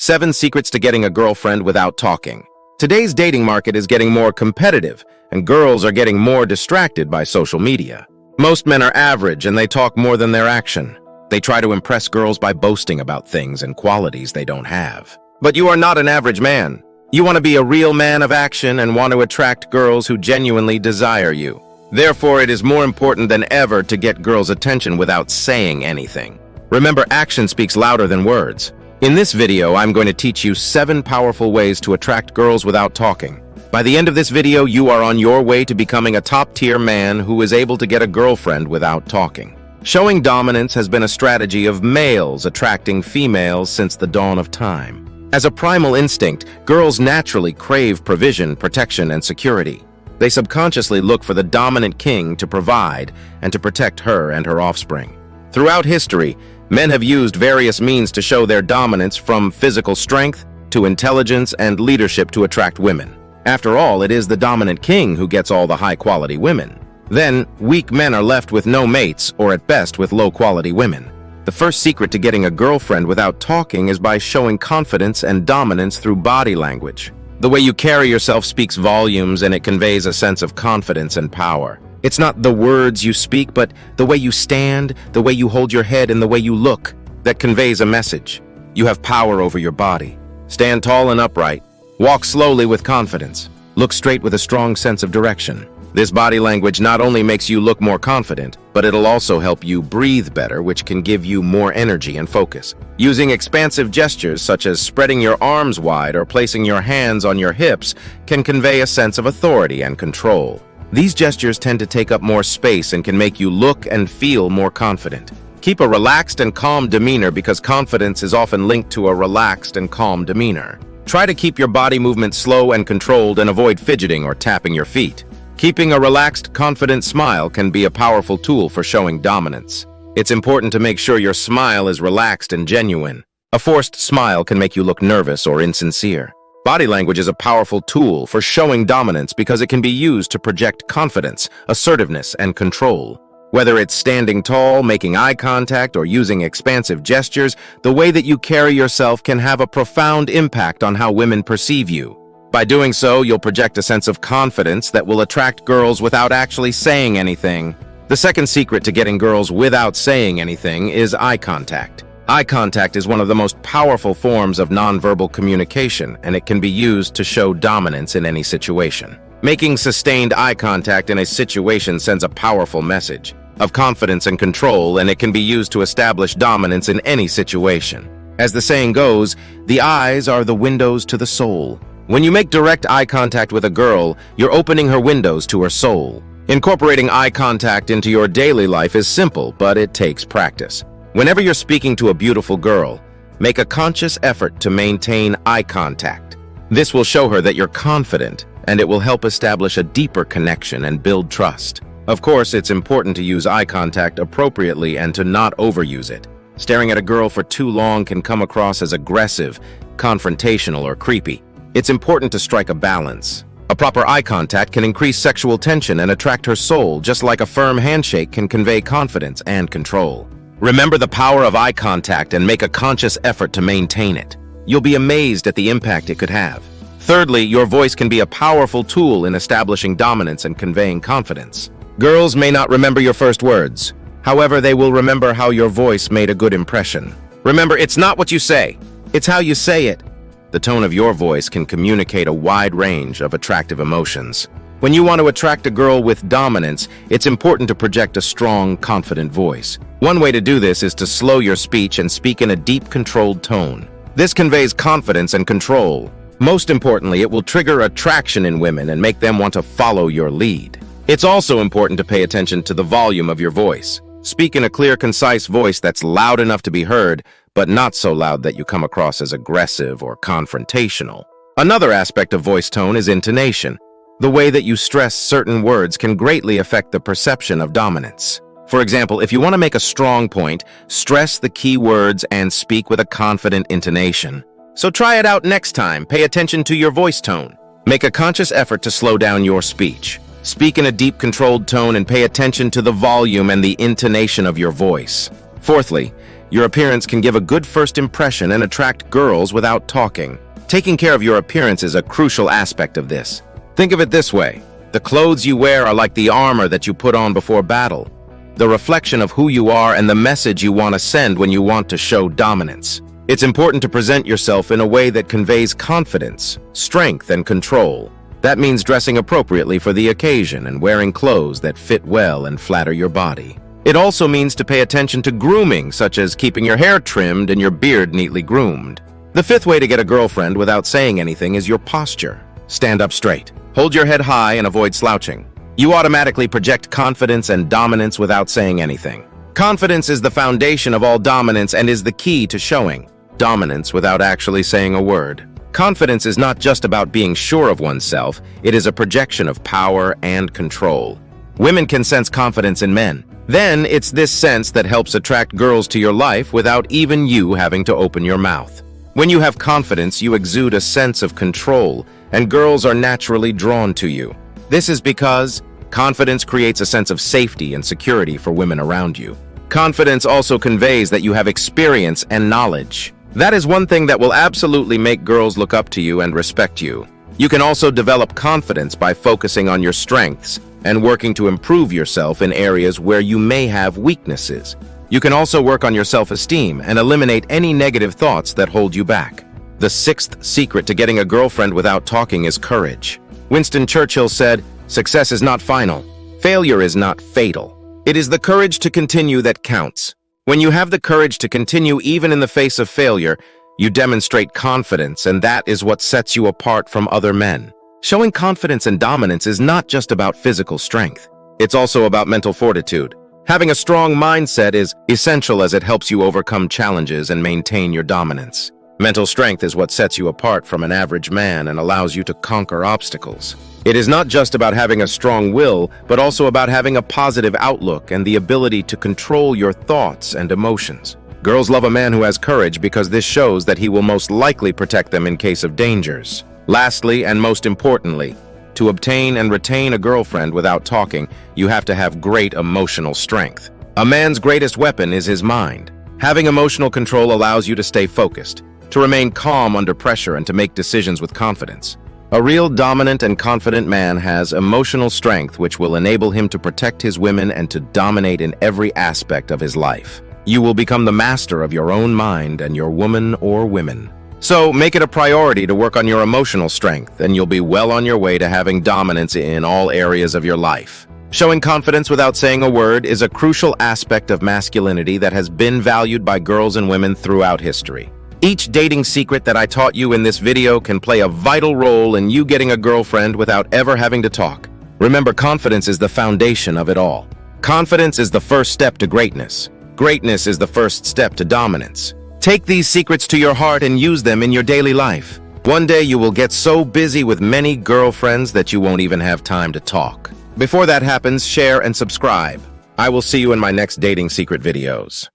7 Secrets to Getting a Girlfriend Without Talking. Today's dating market is getting more competitive, and girls are getting more distracted by social media. Most men are average, and they talk more than their action. They try to impress girls by boasting about things and qualities they don't have. But you are not an average man. You want to be a real man of action and want to attract girls who genuinely desire you. Therefore, it is more important than ever to get girls' attention without saying anything. Remember, action speaks louder than words. In this video, I'm going to teach you 7 powerful ways to attract girls without talking. By the end of this video, you are on your way to becoming a top-tier man who is able to get a girlfriend without talking. Showing dominance has been a strategy of males attracting females since the dawn of time. As a primal instinct, girls naturally crave provision, protection, and security. They subconsciously look for the dominant king to provide and to protect her and her offspring. Throughout history, men have used various means to show their dominance, from physical strength to intelligence and leadership, to attract women. After all, it is the dominant king who gets all the high-quality women. Then, weak men are left with no mates, or at best with low-quality women. The first secret to getting a girlfriend without talking is by showing confidence and dominance through body language. The way you carry yourself speaks volumes, and it conveys a sense of confidence and power. It's not the words you speak, but the way you stand, the way you hold your head, and the way you look that conveys a message. You have power over your body. Stand tall and upright. Walk slowly with confidence. Look straight with a strong sense of direction. This body language not only makes you look more confident, but it'll also help you breathe better, which can give you more energy and focus. Using expansive gestures such as spreading your arms wide or placing your hands on your hips can convey a sense of authority and control. These gestures tend to take up more space and can make you look and feel more confident. Keep a relaxed and calm demeanor, because confidence is often linked to a relaxed and calm demeanor. Try to keep your body movement slow and controlled and avoid fidgeting or tapping your feet. Keeping a relaxed, confident smile can be a powerful tool for showing dominance. It's important to make sure your smile is relaxed and genuine. A forced smile can make you look nervous or insincere. Body language is a powerful tool for showing dominance because it can be used to project confidence, assertiveness, and control. Whether it's standing tall, making eye contact, or using expansive gestures, the way that you carry yourself can have a profound impact on how women perceive you. By doing so, you'll project a sense of confidence that will attract girls without actually saying anything. The second secret to getting girls without saying anything is eye contact. Eye contact is one of the most powerful forms of nonverbal communication, and it can be used to show dominance in any situation. Making sustained eye contact in a situation sends a powerful message of confidence and control, and it can be used to establish dominance in any situation. As the saying goes, the eyes are the windows to the soul. When you make direct eye contact with a girl, you're opening her windows to her soul. Incorporating eye contact into your daily life is simple, but it takes practice. Whenever you're speaking to a beautiful girl, make a conscious effort to maintain eye contact. This will show her that you're confident, and it will help establish a deeper connection and build trust. Of course, it's important to use eye contact appropriately and to not overuse it. Staring at a girl for too long can come across as aggressive, confrontational, or creepy. It's important to strike a balance. A proper eye contact can increase sexual tension and attract her soul, just like a firm handshake can convey confidence and control. Remember the power of eye contact and make a conscious effort to maintain it. You'll be amazed at the impact it could have. Thirdly, your voice can be a powerful tool in establishing dominance and conveying confidence. Girls may not remember your first words. However, they will remember how your voice made a good impression. Remember, it's not what you say, it's how you say it. The tone of your voice can communicate a wide range of attractive emotions. When you want to attract a girl with dominance, it's important to project a strong, confident voice. One way to do this is to slow your speech and speak in a deep, controlled tone. This conveys confidence and control. Most importantly, it will trigger attraction in women and make them want to follow your lead. It's also important to pay attention to the volume of your voice. Speak in a clear, concise voice that's loud enough to be heard, but not so loud that you come across as aggressive or confrontational. Another aspect of voice tone is intonation. The way that you stress certain words can greatly affect the perception of dominance. For example, if you want to make a strong point, stress the key words and speak with a confident intonation. So try it out next time. Pay attention to your voice tone. Make a conscious effort to slow down your speech. Speak in a deep, controlled tone and pay attention to the volume and the intonation of your voice. Fourthly, Your appearance can give a good first impression and attract girls without talking. Taking care of your appearance is a crucial aspect of this. Think of it this way. The clothes you wear are like the armor that you put on before battle, the reflection of who you are and the message you want to send when you want to show dominance. It's important to present yourself in a way that conveys confidence, strength, and control. That means dressing appropriately for the occasion and wearing clothes that fit well and flatter your body. It also means to pay attention to grooming, such as keeping your hair trimmed and your beard neatly groomed. The fifth way to get a girlfriend without saying anything is your posture. Stand up straight. Hold your head high and avoid slouching. You automatically project confidence and dominance without saying anything. Confidence is the foundation of all dominance and is the key to showing dominance without actually saying a word. Confidence is not just about being sure of oneself, it is a projection of power and control. Women can sense confidence in men. Then it's this sense that helps attract girls to your life without even you having to open your mouth. When you have confidence, you exude a sense of control, and girls are naturally drawn to you. This is because confidence creates a sense of safety and security for women around you. Confidence also conveys that you have experience and knowledge. That is one thing that will absolutely make girls look up to you and respect you. You can also develop confidence by focusing on your strengths and working to improve yourself in areas where you may have weaknesses. You can also work on your self-esteem and eliminate any negative thoughts that hold you back. The sixth secret to getting a girlfriend without talking is courage. Winston Churchill said, "Success is not final. Failure is not fatal. It is the courage to continue that counts." When you have the courage to continue even in the face of failure, you demonstrate confidence, and that is what sets you apart from other men. Showing confidence and dominance is not just about physical strength. It's also about mental fortitude. Having a strong mindset is essential as it helps you overcome challenges and maintain your dominance. Mental strength is what sets you apart from an average man and allows you to conquer obstacles. It is not just about having a strong will, but also about having a positive outlook and the ability to control your thoughts and emotions. Girls love a man who has courage because this shows that he will most likely protect them in case of dangers. Lastly, and most importantly, to obtain and retain a girlfriend without talking, you have to have great emotional strength. A man's greatest weapon is his mind. Having emotional control allows you to stay focused, to remain calm under pressure, and to make decisions with confidence. A real dominant and confident man has emotional strength which will enable him to protect his women and to dominate in every aspect of his life. You will become the master of your own mind and your woman or women. So make it a priority to work on your emotional strength, and you'll be well on your way to having dominance in all areas of your life. Showing confidence without saying a word is a crucial aspect of masculinity that has been valued by girls and women throughout history. Each dating secret that I taught you in this video can play a vital role in you getting a girlfriend without ever having to talk. Remember, confidence is the foundation of it all. Confidence is the first step to greatness. Greatness is the first step to dominance. Take these secrets to your heart and use them in your daily life. One day you will get so busy with many girlfriends that you won't even have time to talk. Before that happens, share and subscribe. I will see you in my next dating secret videos.